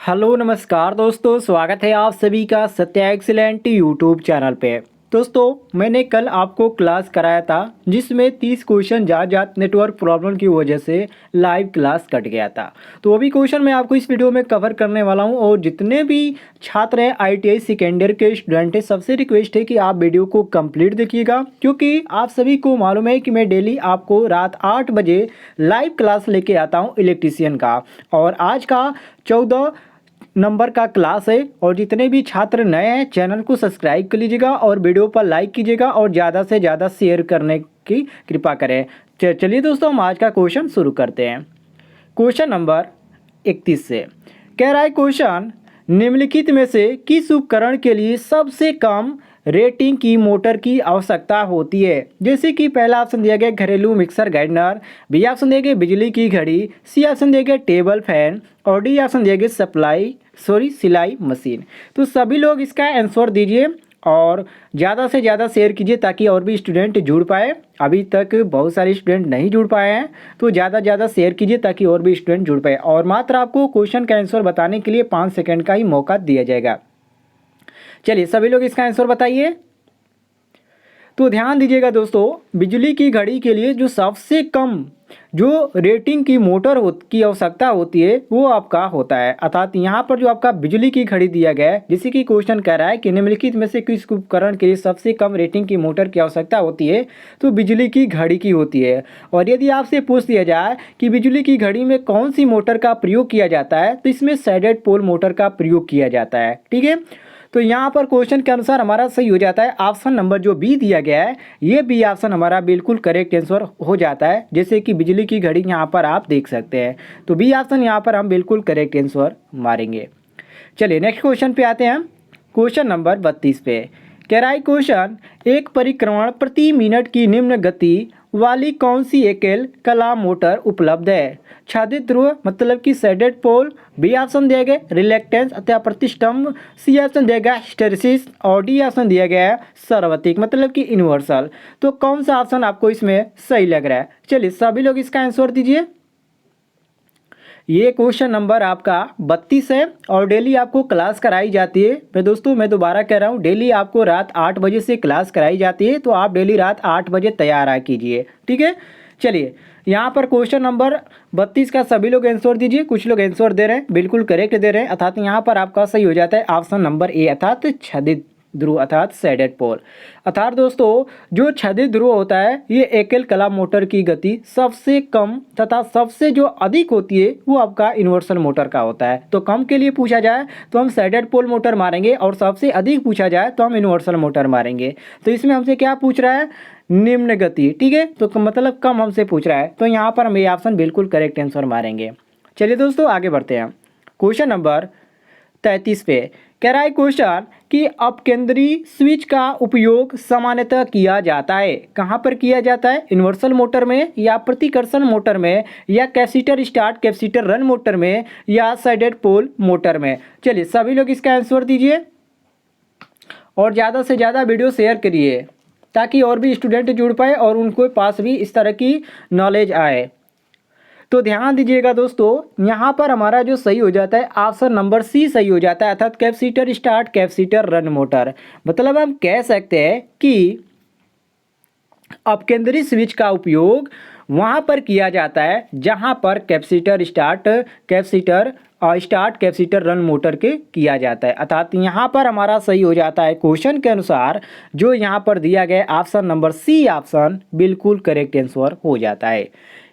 Hello नमस्कार दोस्तों, स्वागत है आप सभी का सत्या एक्सीलेंट यूट्यूब चैनल पे। दोस्तों मैंने कल आपको क्लास कराया था जिसमें 30 क्वेश्चन जा नेटवर्क प्रॉब्लम की वजह से लाइव क्लास कट गया था। तो अभी क्वेश्चन मैं आपको इस वीडियो में कवर करने वाला हूं और जितने भी छात्र हैं आईटीआई सेकेंड ईयर के स्टूडेंट हैं सबसे रिक्वेस्ट है कि आप वीडियो को कंप्लीट देखिएगा, क्योंकि आप सभी को मालूम है कि मैं डेली आपको रात 8 बजे लाइव क्लास लेके आता हूँ इलेक्ट्रीशियन का। और आज का 14 नंबर का क्लास है और जितने भी छात्र नए हैं चैनल को सब्सक्राइब कर लीजिएगा और वीडियो पर लाइक कीजिएगा और ज़्यादा से ज़्यादा शेयर करने की कृपा करें। चलिए दोस्तों हम आज का क्वेश्चन शुरू करते हैं। क्वेश्चन नंबर 31 से कह रहा है क्वेश्चन, निम्नलिखित में से किस उपकरण के लिए सबसे कम रेटिंग की मोटर की आवश्यकता होती है। जैसे कि पहला ऑप्शन दिया गया घरेलू मिक्सर ग्राइंडर, बी ऑप्शन दिया गया बिजली की घड़ी, सी ऑप्शन दिया गया टेबल फैन और डी ऑप्शन दिया गया सिलाई मशीन। तो सभी लोग इसका आंसर दीजिए और ज़्यादा से ज़्यादा शेयर कीजिए ताकि और भी स्टूडेंट जुड़ पाए। अभी तक बहुत सारे स्टूडेंट नहीं जुड़ पाए हैं, तो ज़्यादा से ज़्यादा शेयर कीजिए ताकि और भी स्टूडेंट जुड़ पाए। और मात्र आपको क्वेश्चन का आंसर बताने के लिए 5 सेकंड का ही मौका दिया जाएगा। चलिए सभी लोग इसका आंसर बताइए। तो ध्यान दीजिएगा दोस्तों, बिजली की घड़ी के लिए जो सबसे कम जो रेटिंग की मोटर की आवश्यकता होती है वो आपका होता है। अर्थात यहाँ पर जो आपका बिजली की घड़ी दिया गया है, जैसे कि क्वेश्चन कह रहा है कि निम्नलिखित में से किस उपकरण के लिए सबसे कम रेटिंग की मोटर की आवश्यकता होती है, तो बिजली की घड़ी की होती है। और यदि आपसे पूछ दिया जाए कि बिजली की घड़ी में कौन सी मोटर का प्रयोग किया जाता है, तो इसमें सैडेड पोल मोटर का प्रयोग किया जाता है। ठीक है, तो यहाँ पर क्वेश्चन के अनुसार हमारा सही हो जाता है ऑप्शन नंबर जो बी दिया गया है, ये बी ऑप्शन हमारा बिल्कुल करेक्ट आंसर हो जाता है। जैसे कि बिजली की घड़ी यहाँ पर आप देख सकते हैं, तो बी ऑप्शन यहाँ पर हम बिल्कुल करेक्ट आंसर मारेंगे। चलिए नेक्स्ट क्वेश्चन पे आते हैं। क्वेश्चन नंबर 32 पे कह रहा है क्वेश्चन, एक परिक्रमण प्रति मिनट की निम्न गति वाली कौन सी एकल कला मोटर उपलब्ध है। छादित ध्रुव मतलब कि सैडेड पोल, बी ऑप्शन दिया गया रिलेक्टेंस अथवा प्रतिष्ठम्भ, सी ऑप्शन दिया गया हिस्टेरिसिस और डी ऑप्शन दिया गया है सर्वतिक मतलब कि यूनिवर्सल। तो कौन सा ऑप्शन आपको इसमें सही लग रहा है? चलिए सभी लोग इसका आंसर दीजिए। ये क्वेश्चन नंबर आपका 32 है और डेली आपको क्लास कराई जाती है। मैं दोबारा कह रहा हूँ, डेली आपको रात 8 बजे से क्लास कराई जाती है, तो आप डेली रात 8 बजे तैयार आ कीजिए। ठीक है, चलिए यहाँ पर क्वेश्चन नंबर 32 का सभी लोग आंसर दीजिए। कुछ लोग आंसर दे रहे हैं, बिल्कुल करेक्ट दे रहे हैं। अर्थात यहाँ पर आपका सही हो जाता है ऑप्शन नंबर ए अर्थात छदित ध्रुव अर्थात सैडेड पोल। अर्थात दोस्तों जो छदित ध्रुव होता है ये एकल कला मोटर की गति सबसे कम तथा सबसे जो अधिक होती है वो आपका यूनिवर्सल मोटर का होता है। तो कम के लिए पूछा जाए तो हम सैडेड पोल मोटर मारेंगे और सबसे अधिक पूछा जाए तो हम यूनिवर्सल मोटर मारेंगे। तो इसमें हमसे क्या पूछ रहा है? निम्न गति। ठीक है, तो मतलब कम हमसे पूछ रहा है, तो यहाँ पर हम ये ऑप्शन बिल्कुल करेक्ट आंसर मारेंगे। चलिए दोस्तों आगे बढ़ते हैं। क्वेश्चन नंबर 33 पे कह रहा है क्वेश्चन कि अपकेंद्री स्विच का उपयोग सामान्यतः किया जाता है। कहाँ पर किया जाता है? यूनिवर्सल मोटर में या प्रतिकर्षण मोटर में या capacitor start capacitor run motor में या साइडेड पोल मोटर में। चलिए सभी लोग इसका आंसर दीजिए और ज़्यादा से ज़्यादा वीडियो शेयर करिए ताकि और भी स्टूडेंट जुड़ पाए और उनको पास भी इस तरह की नॉलेज आए। तो ध्यान दीजिएगा दोस्तों, यहाँ पर हमारा जो सही हो जाता है ऑप्शन नंबर सी सही हो जाता है अर्थात capacitor start capacitor run motor. मतलब हम कह सकते हैं कि अपकेंद्री स्विच का उपयोग वहाँ पर किया जाता है जहाँ पर capacitor start capacitor run motor के किया जाता है। अर्थात यहाँ पर हमारा सही हो जाता है क्वेश्चन के अनुसार जो यहाँ पर दिया गया ऑप्शन नंबर सी ऑप्शन बिल्कुल करेक्ट आंसर हो जाता है।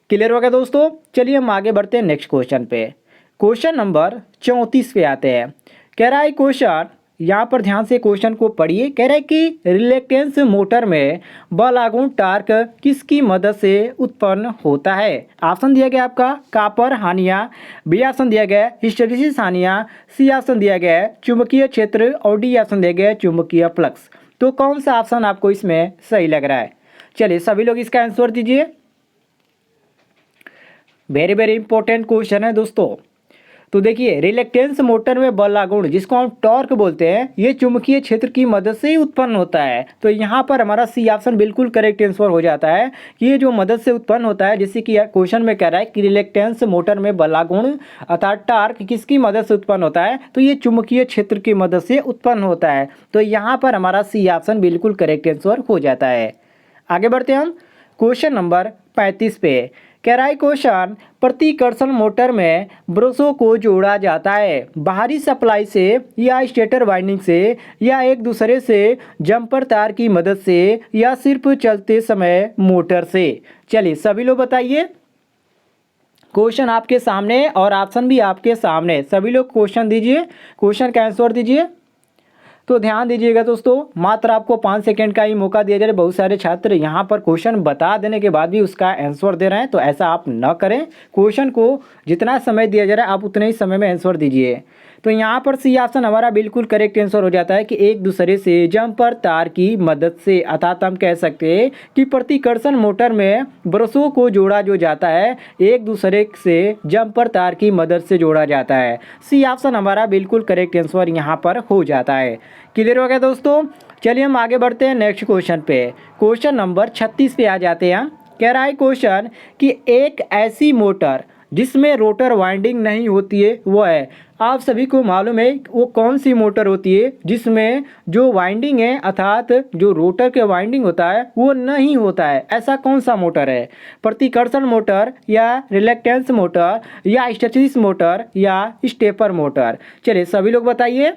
क्लियर हो गया दोस्तों? चलिए हम आगे बढ़ते हैं नेक्स्ट क्वेश्चन पे। क्वेश्चन नंबर 34 पे आते हैं। कह रहा है क्वेश्चन, यहाँ पर ध्यान से क्वेश्चन को पढ़िए। कह रहा है कि रिलेक्टेंस मोटर में बल आघूर्ण टार्क किसकी मदद से उत्पन्न होता है। ऑप्शन दिया गया आपका कापर हानियाँ, बी ऑप्शन दिया गया हिस्टेरिसिस हानियाँ, सी ऑप्शन दिया गया चुंबकीय क्षेत्र और डी ऑप्शन दिया गया चुंबकीय फ्लक्स। तो कौन सा ऑप्शन आपको इसमें सही लग रहा है? चलिए सभी लोग इसका आंसर दीजिए। वेरी वेरी इंपॉर्टेंट क्वेश्चन है दोस्तों। तो देखिए रिलेक्टेंस मोटर में बल लागुण जिसको हम टॉर्क बोलते हैं, ये चुंबकीय क्षेत्र की मदद से ही उत्पन्न होता है। तो यहाँ पर हमारा सी ऑप्शन बिल्कुल करेक्ट आंसर हो जाता है कि ये जो मदद से उत्पन्न होता है, जैसे कि क्वेश्चन में कह रहा है कि रिलेक्टेंस मोटर में बल लागुण अर्थात टॉर्क किसकी मदद से उत्पन्न होता है, तो ये चुंबकीय क्षेत्र की मदद से उत्पन्न होता है। तो यहाँ पर हमारा सी ऑप्शन बिल्कुल करेक्ट आंसर हो जाता है। आगे बढ़ते हैं हम क्वेश्चन नंबर 35 पे। कह रहा है क्वेश्चन, प्रतिकर्षण मोटर में ब्रशों को जोड़ा जाता है बाहरी सप्लाई से या स्टेटर वाइंडिंग से या एक दूसरे से जंपर तार की मदद से या सिर्फ चलते समय मोटर से। चलिए सभी लोग बताइए। क्वेश्चन आपके सामने और ऑप्शन भी आपके सामने, सभी लोग क्वेश्चन दीजिए, क्वेश्चन का आंसर दीजिए। तो ध्यान दीजिएगा दोस्तों, मात्र आपको 5 सेकंड का ही मौका दिया जा रहा है। बहुत सारे छात्र यहाँ पर क्वेश्चन बता देने के बाद भी उसका आंसर दे रहे हैं, तो ऐसा आप न करें। क्वेश्चन को जितना समय दिया जा रहा है आप उतने ही समय में आंसर दीजिए। तो यहाँ पर सी ऑप्शन हमारा बिल्कुल करेक्ट आंसर हो जाता है कि एक दूसरे से जंपर तार की मदद से, अर्थात हम कह सकते हैं कि प्रतिकर्षण मोटर में ब्रशों को जोड़ा जो जाता है एक दूसरे से जंपर तार की मदद से जोड़ा जाता है। सी ऑप्शन हमारा बिल्कुल करेक्ट आंसर यहाँ पर हो जाता है। क्लियर हो गया दोस्तों। चलिए हम आगे बढ़ते हैं नेक्स्ट क्वेश्चन पे। क्वेश्चन नंबर 36 पे आ जाते हैं। कह रहा है क्वेश्चन कि एक ऐसी मोटर जिसमें रोटर वाइंडिंग नहीं होती है वो है। आप सभी को मालूम है वो कौन सी मोटर होती है जिसमें जो वाइंडिंग है अर्थात जो रोटर के वाइंडिंग होता है वो नहीं होता है। ऐसा कौन सा मोटर है? प्रतिकर्षण मोटर या रिलेक्टेंस मोटर या हिस्टैरिसीस मोटर या स्टेपर मोटर। चलिए सभी लोग बताइए।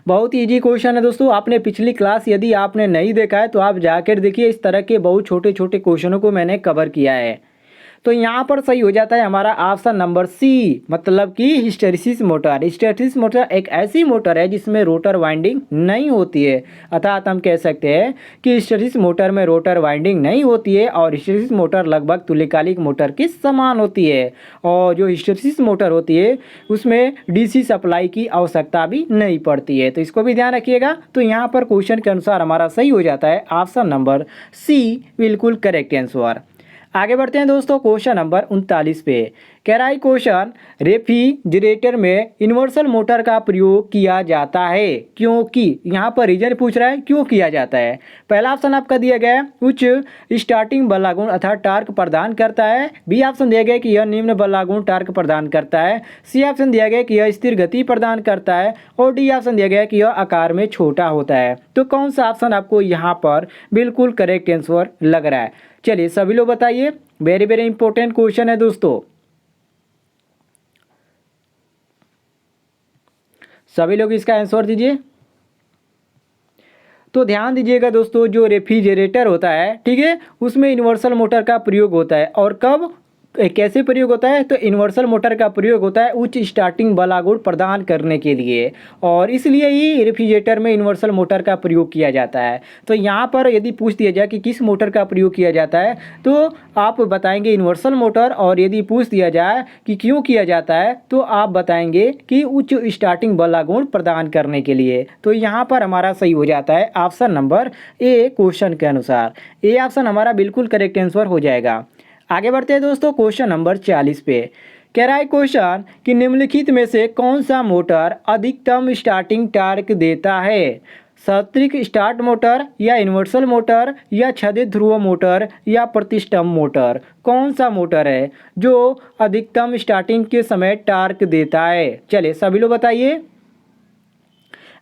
बहुत इजी क्वेश्चन है दोस्तों। आपने पिछली क्लास यदि आपने नहीं देखा है तो आप जाकर देखिए, इस तरह के बहुत छोटे छोटे क्वेश्चनों को मैंने कवर किया है। तो यहाँ पर सही हो जाता है हमारा ऑप्शन नंबर सी, मतलब कि हिस्टैरिसीस मोटर। हिस्टैरिसीस मोटर एक ऐसी मोटर है जिसमें रोटर वाइंडिंग नहीं होती है, अर्थात हम कह सकते हैं कि हिस्टैरिसीस मोटर में रोटर वाइंडिंग नहीं होती है और हिस्टैरिसीस मोटर लगभग तुल्यकालिक मोटर के समान होती है। और जो हिस्टैरिसीस मोटर होती है उसमें डीसी सप्लाई की आवश्यकता भी नहीं पड़ती है, तो इसको भी ध्यान रखिएगा। तो यहाँ पर क्वेश्चन के अनुसार हमारा सही हो जाता है ऑप्शन नंबर सी, बिल्कुल करेक्ट आंसर। आगे बढ़ते हैं दोस्तों क्वेश्चन नंबर 39 पे। कह रहा है क्वेश्चन, रेफ्रिजरेटर में यूनिवर्सल मोटर का प्रयोग किया जाता है क्योंकि, यहाँ पर रीजन पूछ रहा है क्यों किया जाता है। पहला ऑप्शन आपका दिया गया है उच्च स्टार्टिंग बल लागुण अर्थात टार्क प्रदान करता है। बी ऑप्शन दिया गया कि यह निम्न बल लागुण टार्क प्रदान करता है। सी ऑप्शन दिया गया कि यह स्थिर गति प्रदान करता है और डी ऑप्शन दिया गया कि यह आकार में छोटा होता है। तो कौन सा ऑप्शन आपको यहाँ पर बिल्कुल करेक्ट आंसर लग रहा है? चलिए सभी लोग बताइए। वेरी वेरी इंपॉर्टेंट क्वेश्चन है दोस्तों, सभी लोग इसका आंसर दीजिए। तो ध्यान दीजिएगा दोस्तों, जो रेफ्रिजरेटर होता है ठीक है, उसमें यूनिवर्सल मोटर का प्रयोग होता है। और कब कैसे प्रयोग होता है? तो यूनिवर्सल मोटर का प्रयोग होता है उच्च स्टार्टिंग बल लागुण प्रदान करने के लिए, और इसलिए ही रेफ्रिजरेटर में यूनिवर्सल मोटर का प्रयोग किया जाता है। तो यहाँ पर यदि पूछ दिया जाए कि किस मोटर का प्रयोग किया जाता है तो आप बताएंगे यूनिवर्सल मोटर, और यदि पूछ दिया जाए कि क्यों किया जाता है तो आप बताएंगे कि उच्च स्टार्टिंग बल लागुण प्रदान करने के लिए। तो यहाँ पर हमारा सही हो जाता है ऑप्शन नंबर ए क्वेश्चन के अनुसार। ए ऑप्शन हमारा बिल्कुल करेक्ट आंसर हो जाएगा। आगे बढ़ते हैं दोस्तों क्वेश्चन नंबर 40 पे। कह रहा है क्वेश्चन कि निम्नलिखित में से कौन सा मोटर अधिकतम स्टार्टिंग टार्क देता है? सतृक स्टार्ट मोटर या यूनिवर्सल मोटर या क्षैतिज ध्रुव मोटर या प्रतिष्ठम्भ मोटर। कौन सा मोटर है जो अधिकतम स्टार्टिंग के समय टार्क देता है? चलिए सभी लोग बताइए।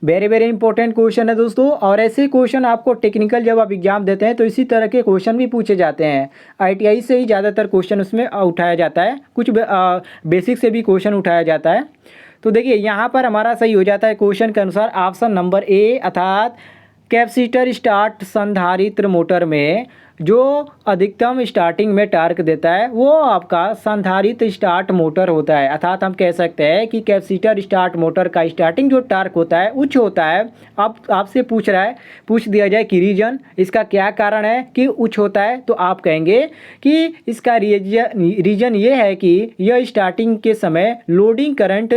वेरी वेरी इंपॉर्टेंट क्वेश्चन है दोस्तों, और ऐसे क्वेश्चन आपको टेक्निकल जब आप एग्जाम देते हैं तो इसी तरह के क्वेश्चन भी पूछे जाते हैं। आईटीआई से ही ज़्यादातर क्वेश्चन उसमें उठाया जाता है, कुछ बेसिक से भी क्वेश्चन उठाया जाता है। तो देखिए यहाँ पर हमारा सही हो जाता है क्वेश्चन के अनुसार ऑप्शन नंबर ए, अर्थात कैपेसिटर स्टार्ट संधारित्र मोटर में जो अधिकतम स्टार्टिंग में टार्क देता है वो आपका संधारित्र स्टार्ट मोटर होता है। अर्थात हम कह सकते हैं कि कैपेसिटर स्टार्ट मोटर का स्टार्टिंग जो टार्क होता है उच्च होता है। अब आपसे पूछ दिया जाए कि रीजन, इसका क्या कारण है कि उच्च होता है, तो आप कहेंगे कि इसका रीजन ये है कि यह स्टार्टिंग के समय लोडिंग करंट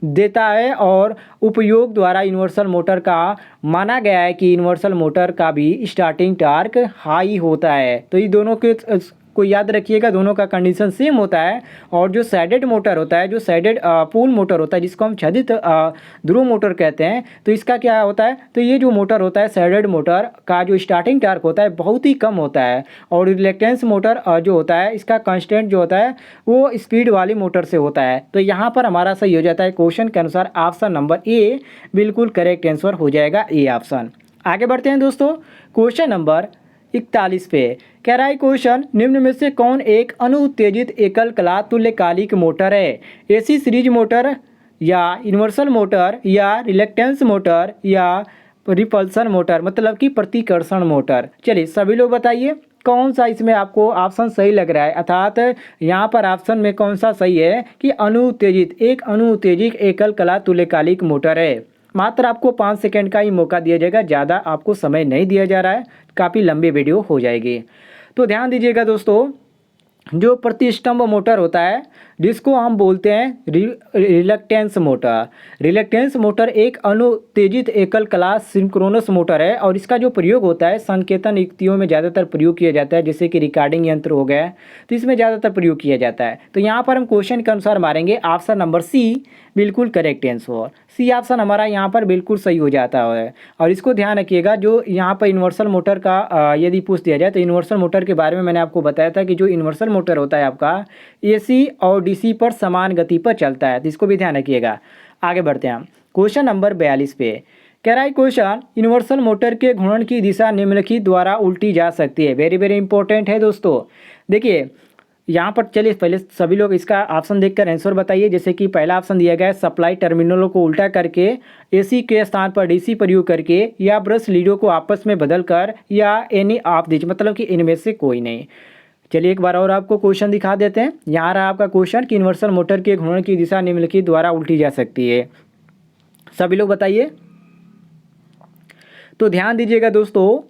देता है और उपयोग द्वारा यूनिवर्सल मोटर का माना गया है कि यूनिवर्सल मोटर का भी स्टार्टिंग टार्क हाई होता है। तो ये दोनों के को याद रखिएगा, दोनों का कंडीशन सेम होता है। और जो सैडेड मोटर होता है, जो सैडेड पोल मोटर होता है, जिसको हम छदित ध्रुव मोटर कहते हैं, तो इसका क्या होता है, तो ये जो मोटर होता है सैडेड मोटर का जो स्टार्टिंग टार्क होता है बहुत ही कम होता है। और रिलक्टेंस मोटर जो होता है इसका कांस्टेंट जो होता है वो स्पीड वाली मोटर से होता है। तो यहाँ पर हमारा सही हो जाता है क्वेश्चन के अनुसार ऑप्शन नंबर ए बिल्कुल करेक्ट आंसर हो जाएगा, ए ऑप्शन। आगे बढ़ते हैं दोस्तों, क्वेश्चन नंबर 41 पे कह रहा है क्वेश्चन, निम्न में से कौन एक अनुत्तेजित एकल कला तुल्यकालिक मोटर है? एसी सीरीज मोटर या यूनिवर्सल मोटर या रिलक्टेंस मोटर या रिपल्सन मोटर, मतलब कि प्रतिकर्षण मोटर। चलिए सभी लोग बताइए कौन सा इसमें आपको ऑप्शन सही लग रहा है, अर्थात यहाँ पर ऑप्शन में कौन सा सही है कि अनुत्तेजित, एक अनुत्तेजित एकल कला तुल्यकालिक मोटर है। मात्र आपको 5 सेकंड का ही मौका दिया जाएगा, ज़्यादा आपको समय नहीं दिया जा रहा है, काफ़ी लंबी वीडियो हो जाएगी। तो ध्यान दीजिएगा दोस्तों, जो प्रतिस्तंभ मोटर होता है जिसको हम बोलते हैं रिलक्टेंस मोटर। रिलक्टेंस मोटर एक अनुत्तेजित एकल कला सिंक्रोनस मोटर है और इसका जो प्रयोग होता है संकेतन युक्तियों में ज़्यादातर प्रयोग किया जाता है, जैसे कि रिकॉर्डिंग यंत्र हो गया, तो इसमें ज़्यादातर प्रयोग किया जाता है। तो यहाँ पर हम क्वेश्चन के अनुसार मारेंगे ऑप्शन नंबर सी बिल्कुल करेक्ट आंसर। सी ऑप्शन हमारा यहाँ पर बिल्कुल सही हो जाता है। और इसको ध्यान रखिएगा, जो यहाँ पर यूनिवर्सल मोटर का यदि पूछ दिया जाए तो यूनिवर्सल मोटर के बारे में मैंने आपको बताया था कि जो यूनिवर्सल मोटर होता है आपका एसी और डीसी पर समान गति पर चलता है, तो इसको भी ध्यान रखिएगा। आगे बढ़ते हैं हम क्वेश्चन नंबर 42 पे कह रहा है क्वेश्चन, यूनिवर्सल मोटर के घूर्णन की दिशा निम्नलिखित द्वारा उल्टी जा सकती है। वेरी वेरी इंपॉर्टेंट है दोस्तों। देखिए यहाँ पर चलिए पहले सभी लोग इसका ऑप्शन देखकर आंसर बताइए। जैसे कि पहला ऑप्शन दिया गया है सप्लाई टर्मिनलों को उल्टा करके, एसी के स्थान पर डीसी प्रयोग करके, या ब्रश लीडों को आपस में बदलकर, या एनी ऑफ दिस, मतलब कि इनमें से कोई नहीं। चलिए एक बार और आपको क्वेश्चन दिखा देते हैं। यहाँ रहा आपका क्वेश्चन कि यूनिवर्सल मोटर के घूर्णन की दिशा निम्नलिखित द्वारा उल्टी जा सकती है। सभी लोग बताइए। तो ध्यान दीजिएगा दोस्तों,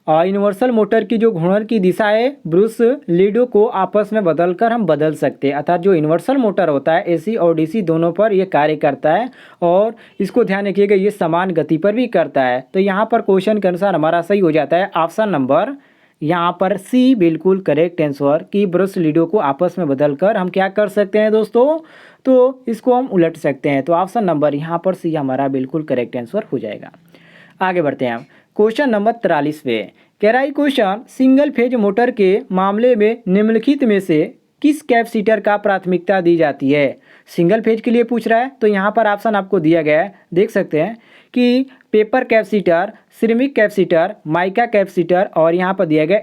यूनिवर्सल मोटर की जो घूर्णन की दिशा है ब्रश लीडों को आपस में बदलकर हम बदल सकते हैं, अर्थात जो यूनिवर्सल मोटर होता है एसी और डीसी दोनों पर ये कार्य करता है। और इसको ध्यान रखिएगा ये समान गति पर भी करता है। तो यहाँ पर क्वेश्चन के अनुसार हमारा सही हो जाता है ऑप्शन नंबर यहाँ पर सी बिल्कुल करेक्ट आंसर कि ब्रश लीडों को आपस में बदलकर हम क्या कर सकते हैं दोस्तों, तो इसको हम उलट सकते हैं। तो ऑप्शन नंबर यहाँ पर सी हमारा बिल्कुल करेक्ट आंसर हो जाएगा। आगे बढ़ते हैं हम क्वेश्चन नंबर 43 पे कह रहा है क्वेश्चन, सिंगल फेज मोटर के मामले में निम्नलिखित में से किस कैपेसिटर का प्राथमिकता दी जाती है? सिंगल फेज के लिए पूछ रहा है। तो यहाँ पर ऑप्शन आपको दिया गया है, देख सकते हैं कि paper capacitor, ceramic capacitor, mica capacitor, और यहाँ पर दिया गया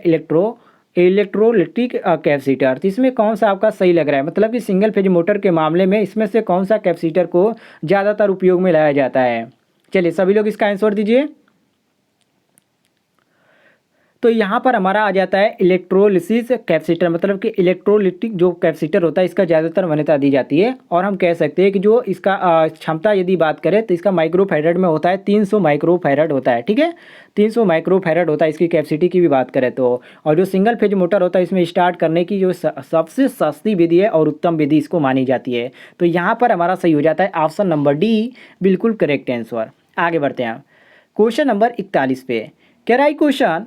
इलेक्ट्रोलिटिक कैपेसिटर। तो इसमें कौन सा आपका सही लग रहा है, मतलब कि सिंगल फेज मोटर के मामले में इसमें से कौन सा कैपेसिटर को ज़्यादातर उपयोग में लाया जाता है? चलिए सभी लोग इसका आंसर दीजिए। तो यहाँ पर हमारा आ जाता है इलेक्ट्रोलिसिस कैपेसिटर, मतलब कि इलेक्ट्रोलिटिक जो कैपेसिटर होता है इसका ज़्यादातर मान्यता दी जाती है। और हम कह सकते हैं कि जो इसका क्षमता यदि बात करें तो इसका माइक्रोफैरड में होता है, 300 माइक्रोफैरड होता है। ठीक है, 300 माइक्रोफैरड होता है इसकी कैपेसिटी की भी बात करें तो। और जो सिंगल फेज मोटर होता है इसमें स्टार्ट करने की जो सबसे सस्ती विधि है और उत्तम विधि इसको मानी जाती है। तो यहाँ पर हमारा सही हो जाता है ऑप्शन नंबर डी बिल्कुल करेक्ट आंसर। आगे बढ़ते हैं क्वेश्चन नंबर 41 पे कह रहा है क्वेश्चन,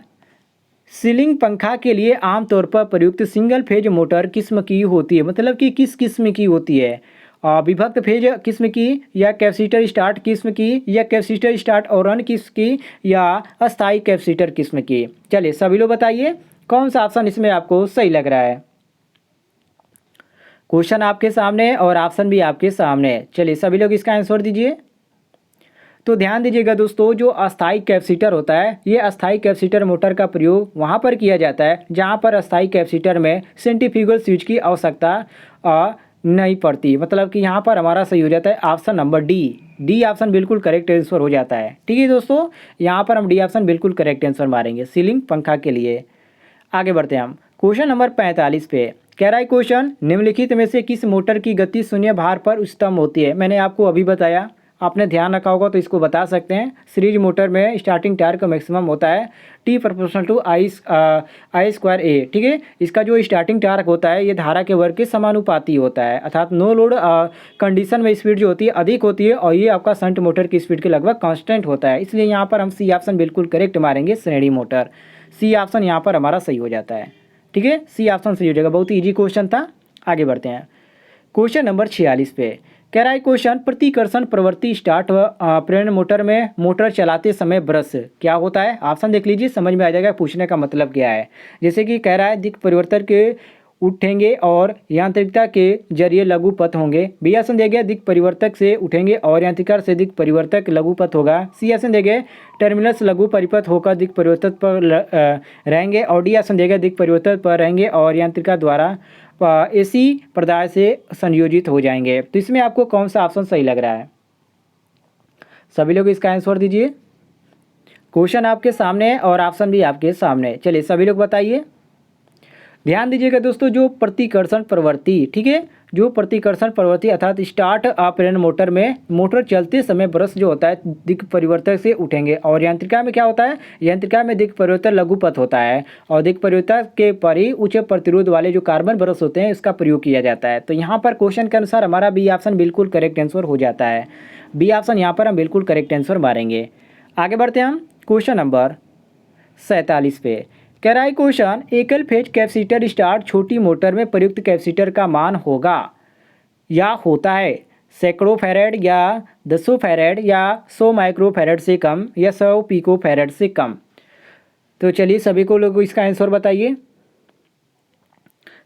सीलिंग पंखा के लिए आमतौर पर प्रयुक्त सिंगल फेज मोटर किस्म की होती है, मतलब कि किस किस्म की होती है? विभक्त फेज किस्म की, या कैपेसिटर स्टार्ट किस्म की, या कैपेसिटर स्टार्ट और रन किस्म की, या अस्थाई कैपेसिटर किस्म की? चलिए सभी लोग बताइए कौन सा ऑप्शन इसमें आपको सही लग रहा है। क्वेश्चन आपके सामने और ऑप्शन भी आपके सामने। चलिए सभी लोग इसका आंसर दीजिए। तो ध्यान दीजिएगा दोस्तों, जो अस्थाई कैपेसिटर होता है ये अस्थाई कैपेसिटर मोटर का प्रयोग वहाँ पर किया जाता है जहाँ पर अस्थाई कैपेसिटर में सेंट्रीफ्यूगल स्विच की आवश्यकता नहीं पड़ती, मतलब कि यहाँ पर हमारा सही हो जाता है ऑप्शन नंबर डी ऑप्शन बिल्कुल करेक्ट आंसर हो जाता है। ठीक है दोस्तों, यहाँ पर हम डी ऑप्शन बिल्कुल करेक्ट आंसर मारेंगे सीलिंग पंखा के लिए। आगे बढ़ते हैं हम क्वेश्चन नंबर 45 पे कह रहा है क्वेश्चन, निम्नलिखित में से किस मोटर की गति शून्य भार पर उच्चतम होती है? मैंने आपको अभी बताया, आपने ध्यान रखा होगा तो इसको बता सकते हैं। सीरीज मोटर में स्टार्टिंग टार्क मैक्सिमम होता है T proportional to I square a. ठीक है, इसका जो स्टार्टिंग टार्क होता है ये धारा के वर्ग के समानुपाती होता है, अर्थात नो लोड कंडीशन में स्पीड जो होती है अधिक होती है और ये आपका शंट मोटर की स्पीड के लगभग कांस्टेंट होता है। इसलिए यहाँ पर हम सी ऑप्शन बिल्कुल करेक्ट मारेंगे, श्रेणी मोटर। सी ऑप्शन यहाँ पर हमारा सही हो जाता है। ठीक है, सी ऑप्शन सही हो जाएगा। बहुत ही ईजी क्वेश्चन था। आगे बढ़ते हैं क्वेश्चन नंबर 46 पे। कह रहा है क्वेश्चन, प्रतिकर्षण प्रवृत्ति स्टार्ट व प्रेरण मोटर में मोटर चलाते समय ब्रश क्या होता है? ऑप्शन देख लीजिए, समझ में आ जाएगा पूछने का मतलब क्या है। जैसे कि कह रहा है दिक् परिवर्तन के उठेंगे और यांत्रिकता के जरिए लघु पथ होंगे। बी ऑप्शन दे गया दिक् परिवर्तक से उठेंगे और यांत्रिका से दिक् परिवर्तक लघु पथ होगा। सी ऑप्शन दे गए टर्मिनस लघु परिपथ होकर दिक् परिवर्तक पर रहेंगे। और डी ऑप्शन देगा दिक् परिवर्तक पर रहेंगे और यांत्रिका द्वारा एसी प्रदाय से संयोजित हो जाएंगे। तो इसमें आपको कौन सा ऑप्शन सही लग रहा है? सभी लोग इसका आंसर दीजिए। क्वेश्चन आपके सामने है और ऑप्शन भी आपके सामने। चलिए सभी लोग बताइए। ध्यान दीजिएगा दोस्तों, जो प्रतिकर्षण प्रवृत्ति, ठीक है, जो प्रतिकर्षण प्रवृत्ति अर्थात स्टार्ट प्रेरण मोटर में मोटर चलते समय ब्रश जो होता है दिक् परिवर्तक से उठेंगे। और यांत्रिका में क्या होता है? यांत्रिका में दिक् परिवर्तक लघु पथ होता है और दिक् परिवर्तक के पर ही उच्च प्रतिरोध वाले जो कार्बन ब्रश होते हैं इसका प्रयोग किया जाता है। तो यहाँ पर क्वेश्चन के अनुसार हमारा बी ऑप्शन बिल्कुल करेक्ट आंसर हो जाता है। बी ऑप्शन यहाँ पर हम बिल्कुल करेक्ट आंसर मारेंगे। आगे बढ़ते हैं हम क्वेश्चन नंबर 47 पे। कह रहा है क्वेश्चन, एकल फेज कैपेसिटर स्टार्ट छोटी मोटर में प्रयुक्त कैपेसिटर का मान होगा या होता है सैकड़ों फैरेड या 10 फैरेड या 100 माइक्रो फैरेड से कम या 100 पिको फैरेड से कम। तो चलिए सभी को लोग इसका आंसर बताइए।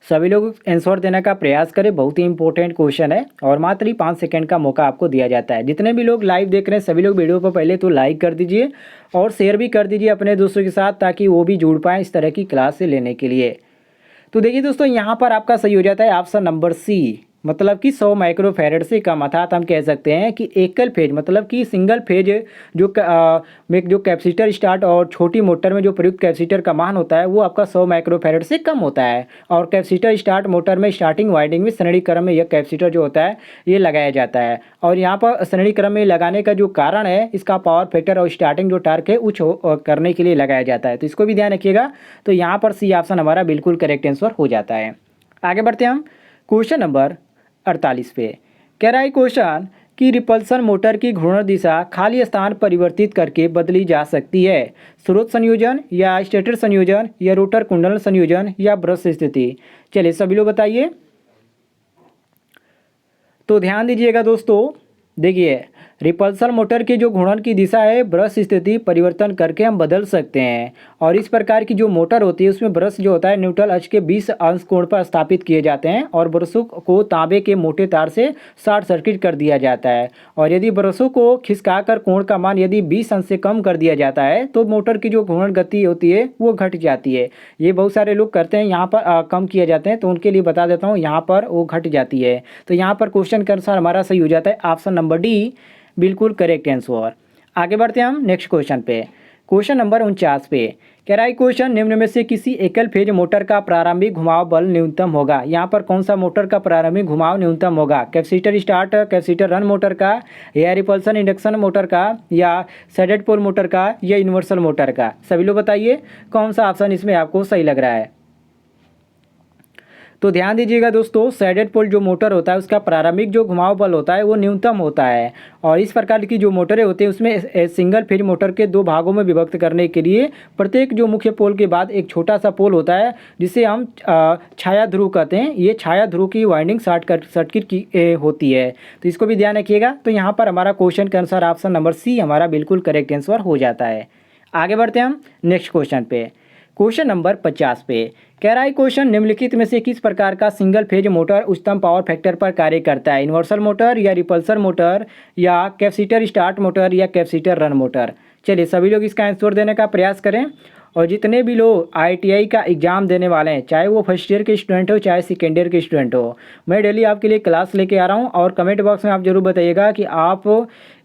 सभी लोग आंसर देने का प्रयास करें, बहुत ही इंपॉर्टेंट क्वेश्चन है और मात्र ही 5 सेकंड का मौका आपको दिया जाता है। जितने भी लोग लाइव देख रहे हैं सभी लोग वीडियो को पहले तो लाइक कर दीजिए और शेयर भी कर दीजिए अपने दोस्तों के साथ, ताकि वो भी जुड़ पाएँ इस तरह की क्लास से लेने के लिए। तो देखिए दोस्तों, यहाँ पर आपका सही हो जाता है ऑप्शन नंबर सी, मतलब कि 100 माइक्रो फैरेड से कम। अर्थात हम कह सकते हैं कि एकल फेज मतलब कि सिंगल फेज में जो कैपेसिटर स्टार्ट और छोटी मोटर में जो प्रयुक्त कैपेसिटर का मान होता है वो आपका 100 माइक्रो फैरेड से कम होता है। और कैपेसिटर स्टार्ट मोटर में स्टार्टिंग वाइंडिंग में श्रेणी क्रम में यह कैपेसिटर जो होता है ये लगाया जाता है। और यहाँ पर श्रेणी क्रम में लगाने का जो कारण है, इसका पावर फैक्टर और स्टार्टिंग जो टार्क है उच्च करने के लिए लगाया जाता है। तो इसको भी ध्यान रखिएगा। तो यहाँ पर सी ऑप्शन हमारा बिल्कुल करेक्ट आंसर हो जाता है। आगे बढ़ते हैं हम क्वेश्चन नंबर 48 पे। कह रहा है क्वेश्चन कि रिपल्सन मोटर की घूर्णन दिशा खाली स्थान परिवर्तित करके बदली जा सकती है। स्रोत संयोजन या स्टेटर संयोजन या रोटर कुंडल संयोजन या ब्रश स्थिति। चलिए सभी लोग बताइए। तो ध्यान दीजिएगा दोस्तों, देखिए रिपल्सन मोटर की जो घूर्णन की दिशा है ब्रश स्थिति परिवर्तन करके हम बदल सकते हैं। और इस प्रकार की जो मोटर होती है उसमें ब्रश जो होता है न्यूट्रल अक्ष के 20 अंश कोण पर स्थापित किए जाते हैं और ब्रशों को तांबे के मोटे तार से शॉर्ट सर्किट कर दिया जाता है। और यदि ब्रशों को खिसकाकर कोण का मान यदि 20 अंश से कम कर दिया जाता है तो मोटर की जो घूर्णन गति होती है वो घट जाती है। ये बहुत सारे लोग करते हैं, यहाँ पर कम किए जाते हैं, तो उनके लिए बता देता हूँ, यहाँ पर वो घट जाती है। तो यहाँ पर क्वेश्चन के अनुसार हमारा सही हो जाता है ऑप्शन नंबर डी, बिल्कुल करेक्ट आंसर। आगे बढ़ते हैं हम नेक्स्ट क्वेश्चन पे। क्वेश्चन नंबर 49 पे। कह रहा है क्वेश्चन, निम्न में से किसी एकल फेज मोटर का प्रारंभिक घुमाव बल न्यूनतम होगा। यहाँ पर कौन सा मोटर का प्रारंभिक घुमाव न्यूनतम होगा? Capacitor start capacitor run motor का, या रिपल्सन इंडक्शन मोटर का, या सैडेड पोल मोटर का, या यूनिवर्सल मोटर का। सभी लोग बताइए कौन सा ऑप्शन इसमें आपको सही लग रहा है। तो ध्यान दीजिएगा दोस्तों, सैडेड पोल जो मोटर होता है उसका प्रारंभिक जो घुमाव बल होता है वो न्यूनतम होता है। और इस प्रकार की जो मोटरें होती हैं उसमें सिंगल फेज मोटर के 2 भागों में विभक्त करने के लिए प्रत्येक जो मुख्य पोल के बाद एक छोटा सा पोल होता है जिसे हम छाया ध्रुव कहते हैं। ये छाया ध्रुव की वाइंडिंग सर्किट की होती है। तो इसको भी ध्यान रखिएगा। तो यहाँ पर हमारा क्वेश्चन के अनुसार ऑप्शन नंबर सी हमारा बिल्कुल करेक्ट आंसर हो जाता है। आगे बढ़ते हैं हम नेक्स्ट क्वेश्चन पे। क्वेश्चन नंबर 50 पे। कह रहा है क्वेश्चन, निम्नलिखित में से किस प्रकार का सिंगल फेज मोटर उच्चतम पावर फैक्टर पर कार्य करता है? यूनिवर्सल मोटर, या रिपल्सन मोटर, या कैपेसिटर स्टार्ट मोटर, या कैपेसिटर रन मोटर। चलिए सभी लोग इसका आंसर देने का प्रयास करें। और जितने भी लोग ITI का एग्ज़ाम देने वाले हैं, चाहे वो फर्स्ट ईयर के स्टूडेंट हो चाहे सेकेंड ईयर के स्टूडेंट हो, मैं डेली आपके लिए क्लास लेके आ रहा हूँ। और कमेंट बॉक्स में आप जरूर बताइएगा कि आप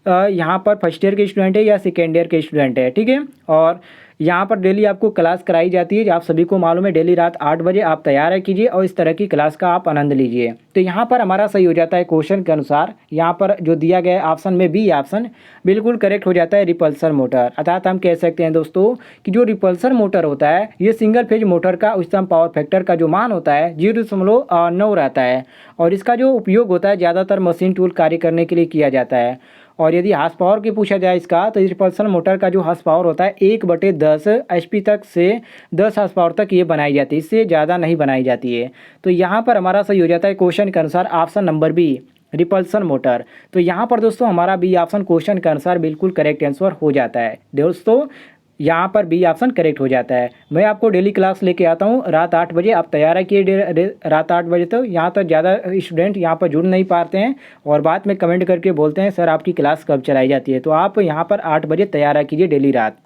यहाँ पर फर्स्ट ईयर के स्टूडेंट है या सेकेंड ईयर के स्टूडेंट है, ठीक है। और यहाँ पर डेली आपको क्लास कराई जाती है, आप सभी को मालूम है। डेली रात 8 बजे आप तैयार कीजिए और इस तरह की क्लास का आप आनंद लीजिए। तो यहाँ पर हमारा सही हो जाता है क्वेश्चन के अनुसार। यहाँ पर जो दिया गया ऑप्शन में बी ऑप्शन बिल्कुल करेक्ट हो जाता है, रिपल्सन मोटर। अर्थात हम कह सकते हैं दोस्तों कि जो रिपल्सन मोटर होता है ये सिंगल फेज मोटर का उच्चतम पावर फैक्टर का जो मान होता है 0.9 रहता है। और इसका जो उपयोग होता है ज़्यादातर मशीन टूल कार्य करने के लिए किया जाता है। और यदि हार्स पावर की पूछा जाए इसका, तो इस रिपल्सन मोटर का जो हार्स पावर होता है 1/10 HP तक से 10 हार्स पावर तक ये बनाई जाती है, इससे ज़्यादा नहीं बनाई जाती है। तो यहाँ पर हमारा सही हो जाता है क्वेश्चन के अनुसार option number b, repulsion motor. तो यहाँ पर दोस्तों हमारा बी ऑप्शन क्वेश्चन के अनुसार बिल्कुल करेक्ट आंसर हो जाता है दोस्तों। यहाँ पर बी ऑप्शन करेक्ट हो जाता है। मैं आपको डेली क्लास लेके आता हूँ रात 8 बजे, आप तैयार रखिए रात 8 बजे। तो यहाँ तक ज़्यादा स्टूडेंट यहाँ पर जुड़ नहीं पाते हैं और बाद में कमेंट करके बोलते हैं सर आपकी क्लास कब चलाई जाती है। तो आप यहाँ पर 8 बजे तैयार कीजिए डेली रात।